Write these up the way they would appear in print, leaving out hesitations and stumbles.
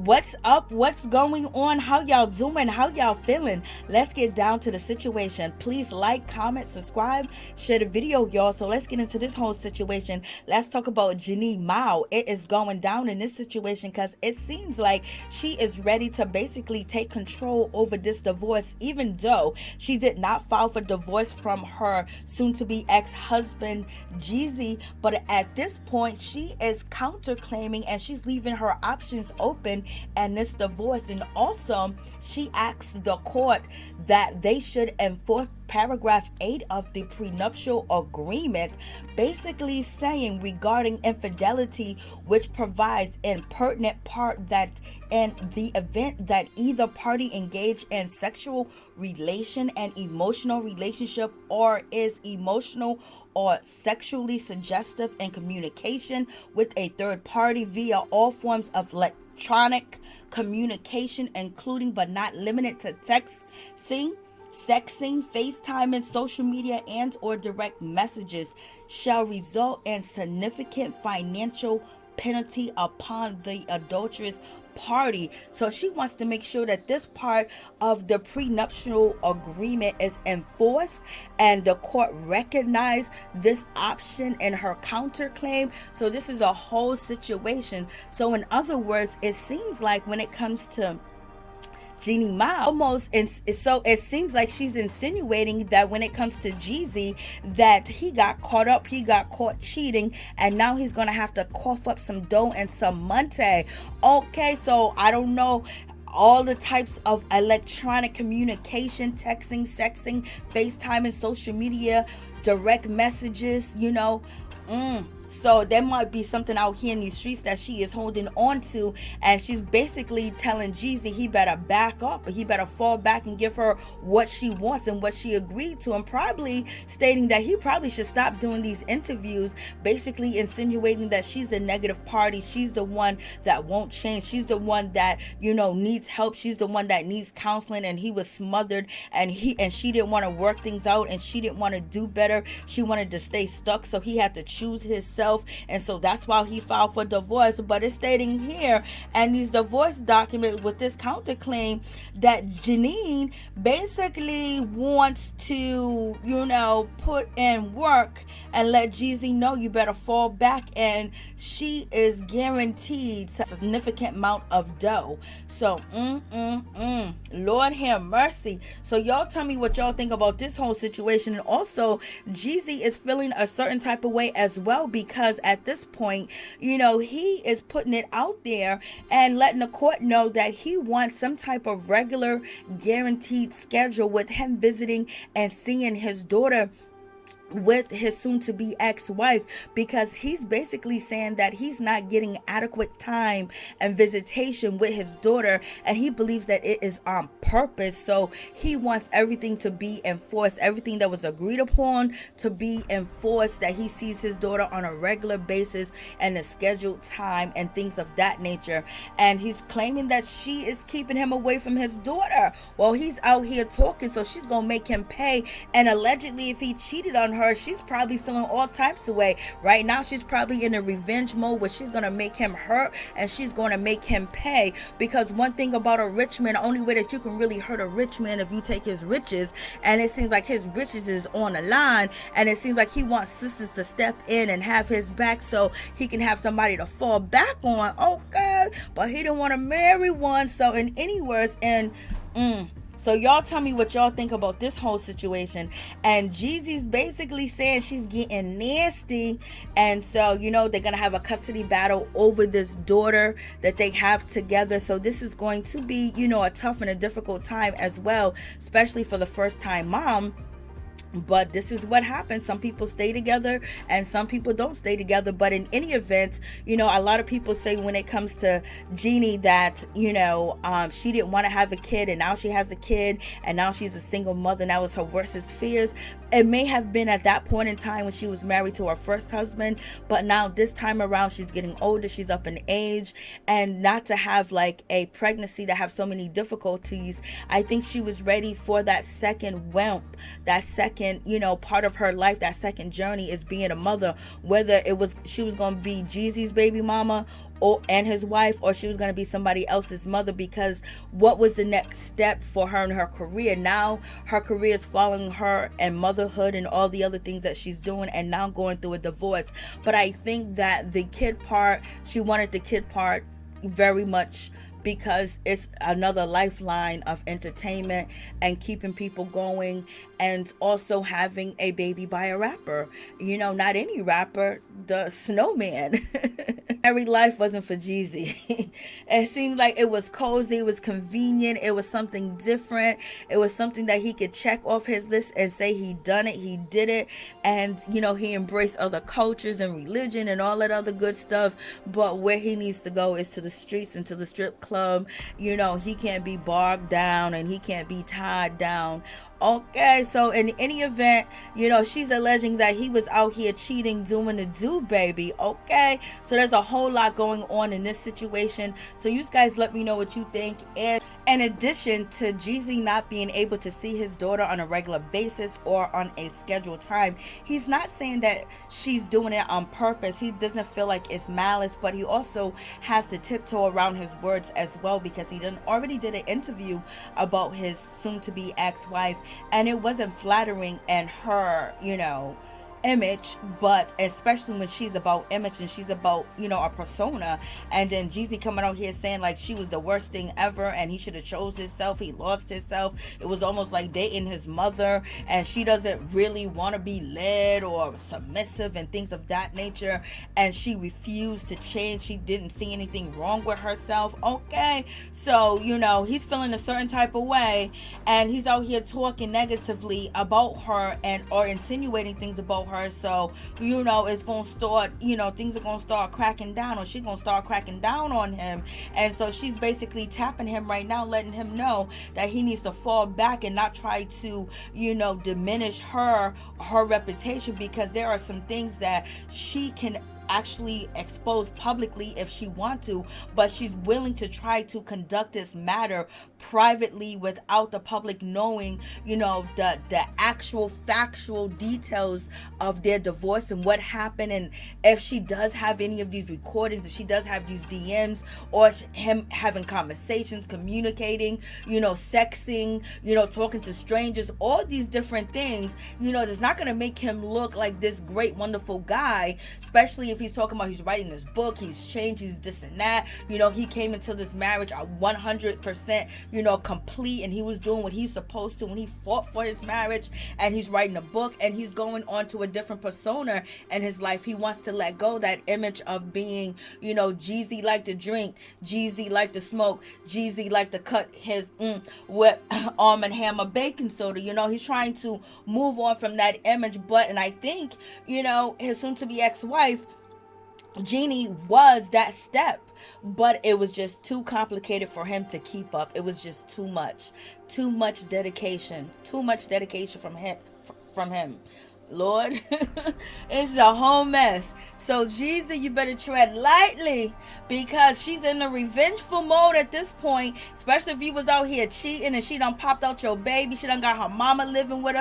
What's up? What's going on? How y'all doing? How y'all feeling? Let's get down to the situation. Please like, comment, subscribe, share the video, y'all. So let's get into this whole situation. Let's talk about JEANNIE Mai. It is going down in this situation because it seems like she is ready to basically take control over this divorce, even though she did not file for divorce from her soon-to-be ex-husband, Jeezy. But at this point, she is counterclaiming and she's leaving her options open and this divorce. And also she asked the court that they should enforce paragraph 8 of the prenuptial agreement, basically saying regarding infidelity, which provides in pertinent part that in the event that either party engage in sexual relation and emotional relationship or is emotional or sexually suggestive in communication with a third party via all forms of electronic communication, including but not limited to texting, FaceTime, and social media and or direct messages, shall result in significant financial penalty upon the adulterous party. So she wants to make sure that this part of the prenuptial agreement is enforced and the court recognize this option in her counterclaim. So this is a whole situation. So in other words, it seems like when it comes to JEANNIE Mai, so it seems like she's insinuating that when it comes to Jeezy, that he got caught cheating, and now he's gonna have to cough up some dough and some money. Okay, so I don't know all the types of electronic communication, texting, FaceTime, and social media, direct messages, So there might be something out here in these streets that she is holding on to, and she's basically telling Jeezy he better back up, he better fall back and give her what she wants and what she agreed to, and probably stating that he probably should stop doing these interviews, basically insinuating that she's a negative party, she's the one that won't change, she's the one that needs help, she's the one that needs counseling, and he was smothered, and she didn't want to work things out, and she didn't want to do better, she wanted to stay stuck, so he had to choose himself, and so that's why he filed for divorce. But it's stating here and these divorce documents with this counterclaim that Janine basically wants to put in work and let Jeezy know you better fall back, and she is guaranteed a significant amount of dough. So Lord have mercy. So y'all tell me what y'all think about this whole situation. And also Jeezy is feeling a certain type of way as well, because at this point he is putting it out there and letting the court know that he wants some type of regular guaranteed schedule with him visiting and seeing his daughter with his soon-to-be ex-wife, because he's basically saying that he's not getting adequate time and visitation with his daughter, and he believes that it is on purpose. So he wants everything to be enforced, everything that was agreed upon to be enforced, that he sees his daughter on a regular basis and a scheduled time and things of that nature. And he's claiming that she is keeping him away from his daughter while he's out here talking, so she's gonna make him pay. And allegedly, if he cheated on her, she's probably feeling all types of way right now. She's probably in a revenge mode where she's gonna make him hurt and she's gonna make him pay, because one thing about a rich man, the only way that you can really hurt a rich man if you take his riches, and it seems like his riches is on the line, and it seems like he wants sisters to step in and have his back so he can have somebody to fall back on. Oh God, but he didn't want to marry one. So in any words, and so y'all tell me what y'all think about this whole situation. And Jeezy's basically saying she's getting nasty, and so they're gonna have a custody battle over this daughter that they have together. So this is going to be a tough and a difficult time as well, especially for the first time mom. But this is what happens. Some people stay together and some people don't stay together. But in any event, a lot of people say when it comes to Jeannie that, she didn't want to have a kid, and now she has a kid, and now she's a single mother. And that was her worstest fears. It may have been at that point in time when she was married to her first husband, but now this time around she's getting older, she's up in age, and not to have like a pregnancy that have so many difficulties. I think she was ready for that second whelp, that second second, part of her life, that second journey is being a mother, whether she was going to be Jeezy's baby mama and his wife, or she was going to be somebody else's mother, because what was the next step for her in her career? Now her career is following her, and motherhood and all the other things that she's doing, and now going through a divorce. But I think that the kid part, she wanted the kid part very much because it's another lifeline of entertainment and keeping people going, and also having a baby by a rapper. Not any rapper, the Snowman. Every life wasn't for Jeezy. It seemed like it was cozy, it was convenient, it was something different, it was something that he could check off his list and say he done it, he did it, and he embraced other cultures and religion and all that other good stuff. But where he needs to go is to the streets and to the strip club. He can't be bogged down and he can't be tied down. Okay, so in any event, she's alleging that he was out here cheating, doing the do, baby. Okay, so there's a whole lot going on in this situation. So you guys let me know what you think. And in addition to Jeezy not being able to see his daughter on a regular basis or on a scheduled time, he's not saying that she's doing it on purpose. He doesn't feel like it's malice, but he also has to tiptoe around his words as well, because he already did an interview about his soon-to-be ex-wife, and it wasn't flattering in her, image, but especially when she's about image and she's about a persona. And then Jeezy coming out here saying like she was the worst thing ever and he should have chose himself, he lost himself. It was almost like dating his mother, and she doesn't really want to be led or submissive and things of that nature, and she refused to change. She didn't see anything wrong with herself. Okay, so he's feeling a certain type of way, and he's out here talking negatively about her and or insinuating things about her. So it's gonna start, things are gonna start cracking down, or she's gonna start cracking down on him. And so she's basically tapping him right now, letting him know that he needs to fall back and not try to diminish her reputation, because there are some things that she can actually expose publicly if she wants to, but she's willing to try to conduct this matter privately without the public knowing the actual factual details of their divorce and what happened. And if she does have any of these recordings, if she does have these DMs, or him having conversations, communicating, sexing, talking to strangers, all these different things, it's not going to make him look like this great wonderful guy, especially if he's talking about he's writing this book, he's changed, he's this and that. He came into this marriage at 100% complete, and he was doing what he's supposed to when he fought for his marriage, and he's writing a book, and he's going on to a different persona in his life. He wants to let go that image of being Jeezy like to drink, Jeezy like to smoke, Jeezy like to cut his with Arm& Hammer baking soda. He's trying to move on from that image. And I think his soon-to-be ex-wife Jeannie was that step, but it was just too complicated for him to keep up. It was just too much dedication from him. Lord, it's a whole mess. So Jeezy, you better tread lightly, because she's in a revengeful mode at this point, especially if you was out here cheating and she done popped out your baby. She done got her mama living with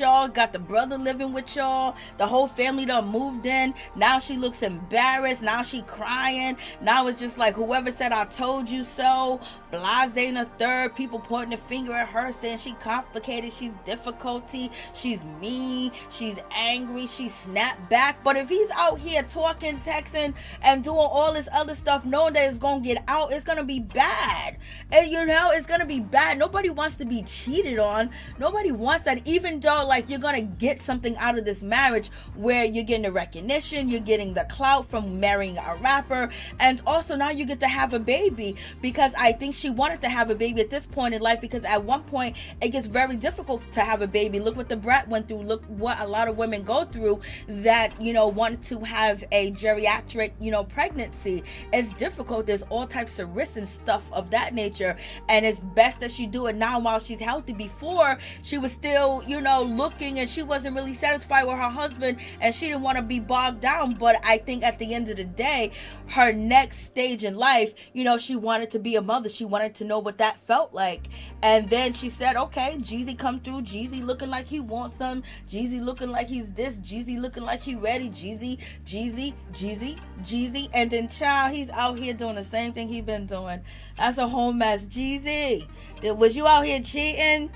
y'all, got the brother living with y'all, the whole family done moved in. Now she looks embarrassed, now she crying. Now it's just like whoever said I told you so, blase in a third, people pointing the finger at her saying she complicated, she's difficulty, she's mean, she's angry, she snapped back. But if he's out here talking, texting, and doing all this other stuff, knowing that it's gonna get out, it's gonna be bad. And it's gonna be bad. Nobody wants to be cheated on. Nobody wants that, even though like you're gonna get something out of this marriage where you're getting the recognition, you're getting the clout from marrying a rapper, and also now you get to have a baby, because I think she wanted to have a baby at this point in life, because at one point it gets very difficult to have a baby. Look what the brat went through, look what what a lot of women go through that, want to have a geriatric, pregnancy. It's difficult. There's all types of risks and stuff of that nature. And it's best that she do it now while she's healthy. Before, she was still, looking, and she wasn't really satisfied with her husband, and she didn't want to be bogged down. But I think at the end of the day, her next stage in life, she wanted to be a mother. She wanted to know what that felt like. And then she said, okay, Jeezy come through. Jeezy looking like he wants some. Jeezy looking like he's this. Jeezy looking like he ready. Jeezy. And then, child, he's out here doing the same thing he been doing. That's a whole mess. Jeezy, was you out here cheating?